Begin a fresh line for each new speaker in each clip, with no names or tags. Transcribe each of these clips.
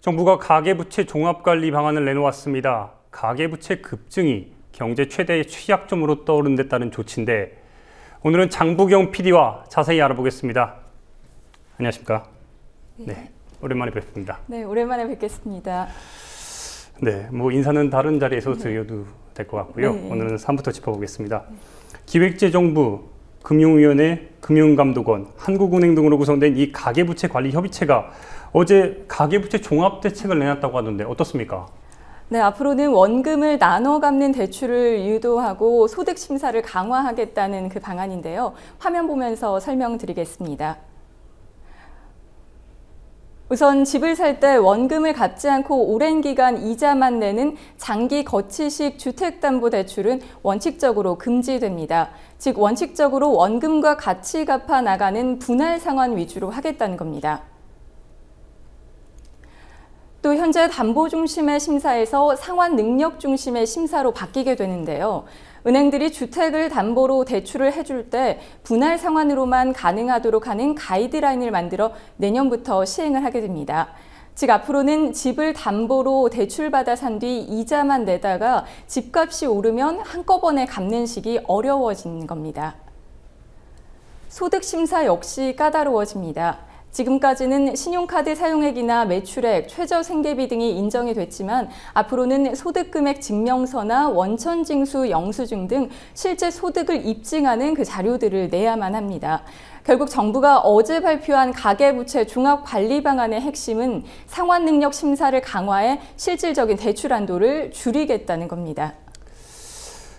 정부가 가계부채 종합관리 방안을 내놓았습니다. 가계부채 급증이 경제 최대의 취약점으로 떠오른 데 따른 조치인데 오늘은 장부경 PD와 자세히 알아보겠습니다. 안녕하십니까? 네, 오랜만에 뵙습니다.
네, 오랜만에 뵙겠습니다.
네, 인사는 다른 자리에서 드려도 될 것 같고요.
네.
오늘은 3부터 짚어보겠습니다. 기획재정부, 금융위원회, 금융감독원, 한국은행 등으로 구성된 이 가계부채 관리 협의체가 어제 가계부채 종합대책을 내놨다고 하던데 어떻습니까?
네, 앞으로는 원금을 나눠 갚는 대출을 유도하고 소득 심사를 강화하겠다는 그 방안인데요. 화면 보면서 설명드리겠습니다. 우선 집을 살 때 원금을 갚지 않고 오랜 기간 이자만 내는 장기 거치식 주택담보대출은 원칙적으로 금지됩니다. 즉 원칙적으로 원금과 같이 갚아 나가는 분할 상환 위주로 하겠다는 겁니다. 또 현재 담보 중심의 심사에서 상환 능력 중심의 심사로 바뀌게 되는데요. 은행들이 주택을 담보로 대출을 해줄 때 분할 상환으로만 가능하도록 하는 가이드라인을 만들어 내년부터 시행을 하게 됩니다. 즉 앞으로는 집을 담보로 대출받아 산 뒤 이자만 내다가 집값이 오르면 한꺼번에 갚는 식이 어려워지는 겁니다. 소득 심사 역시 까다로워집니다. 지금까지는 신용카드 사용액이나 매출액, 최저 생계비 등이 인정이 됐지만 앞으로는 소득금액 증명서나 원천징수 영수증 등 실제 소득을 입증하는 그 자료들을 내야만 합니다. 결국 정부가 어제 발표한 가계부채 종합관리 방안의 핵심은 상환능력 심사를 강화해 실질적인 대출 한도를 줄이겠다는 겁니다.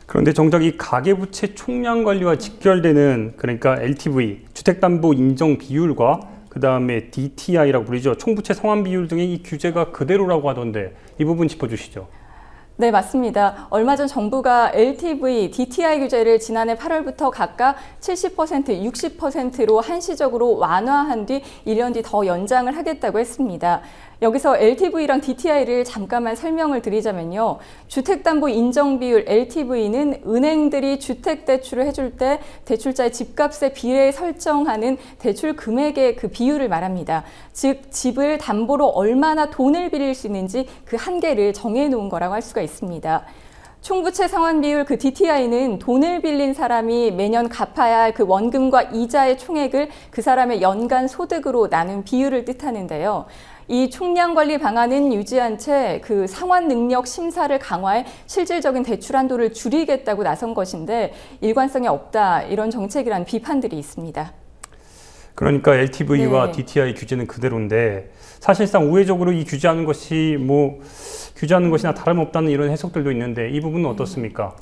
그런데 정작 이 가계부채 총량 관리와 직결되는 그러니까 LTV, 주택담보 인정 비율과 그 다음에 DTI라고 부르죠. 총부채 상환 비율 등의 이 규제가 그대로라고 하던데 이 부분 짚어주시죠.
네, 맞습니다. 얼마 전 정부가 LTV, DTI 규제를 지난해 8월부터 각각 70%, 60%로 한시적으로 완화한 뒤 1년 뒤 더 연장을 하겠다고 했습니다. 여기서 LTV랑 DTI를 잠깐만 설명을 드리자면요. 주택담보 인정비율 LTV는 은행들이 주택대출을 해줄 때 대출자의 집값에 비례 설정하는 대출 금액의 그 비율을 말합니다. 즉 집을 담보로 얼마나 돈을 빌릴 수 있는지 그 한계를 정해놓은 거라고 할 수가 있습니다. 총부채 상환 비율 그 DTI는 돈을 빌린 사람이 매년 갚아야 할 그 원금과 이자의 총액을 그 사람의 연간 소득으로 나눈 비율을 뜻하는데요. 이 총량 관리 방안은 유지한 채 그 상환 능력 심사를 강화해 실질적인 대출 한도를 줄이겠다고 나선 것인데 일관성이 없다 이런 정책이라는 비판들이 있습니다.
그러니까 LTV와
네.
DTI 규제는 그대로인데 사실상 우회적으로 이 규제하는 것이 규제하는 것이나 다름없다는 이런 해석들도 있는데 이 부분은 어떻습니까?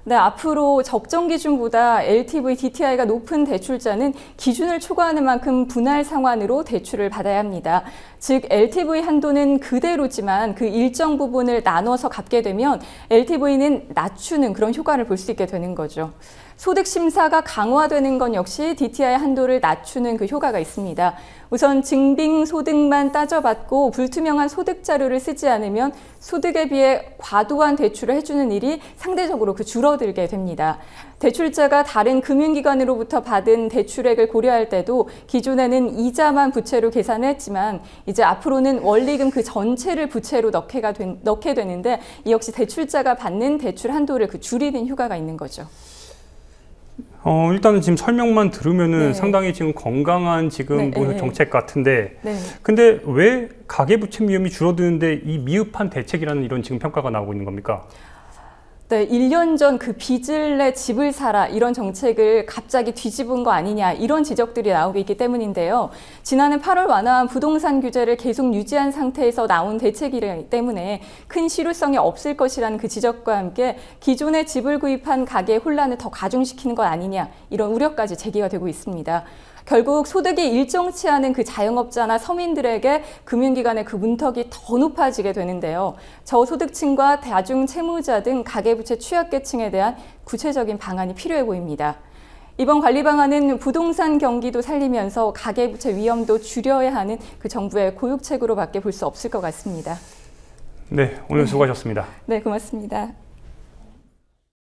네, 앞으로 적정 기준보다 LTV, DTI가 높은 대출자는 기준을 초과하는 만큼 분할 상환으로 대출을 받아야 합니다. 즉 LTV 한도는 그대로지만 그 일정 부분을 나눠서 갚게 되면 LTV는 낮추는 그런 효과를 볼 수 있게 되는 거죠. 소득 심사가 강화되는 건 역시 DTI 한도를 낮추는 그 효과가 있습니다. 우선 증빙 소득만 따져받고 불투명한 소득 자료를 쓰지 않으면 소득에 비해 과도한 대출을 해주는 일이 상대적으로 줄어들게 됩니다. 대출자가 다른 금융기관으로부터 받은 대출액을 고려할 때도 기존에는 이자만 부채로 계산했지만 이제 앞으로는 원리금 그 전체를 부채로 넣게 되는데 이 역시 대출자가 받는 대출 한도를 줄이는 효과가 있는 거죠.
일단은 지금 설명만 들으면은
네.
상당히 지금 건강한 지금
네.
정책 같은데
네.
근데 왜 가계부채 위험이 줄어드는데 이 미흡한 대책이라는 이런 지금 평가가 나오고 있는 겁니까?
네, 1년 전 그 빚을 내 집을 사라 이런 정책을 갑자기 뒤집은 거 아니냐 이런 지적들이 나오고 있기 때문인데요. 지난해 8월 완화한 부동산 규제를 계속 유지한 상태에서 나온 대책이기 때문에 큰 실효성이 없을 것이라는 그 지적과 함께 기존에 집을 구입한 가계의 혼란을 더 가중시키는 것 아니냐 이런 우려까지 제기가 되고 있습니다. 결국 소득이 일정치 않은 그 자영업자나 서민들에게 금융기관의 그 문턱이 더 높아지게 되는데요. 저소득층과 다중채무자 등 가계부채 취약계층에 대한 구체적인 방안이 필요해 보입니다. 이번 관리 방안은 부동산 경기도 살리면서 가계부채 위험도 줄여야 하는 그 정부의 고육책으로밖에 볼 수 없을 것 같습니다.
네, 오늘 수고하셨습니다.
네, 고맙습니다.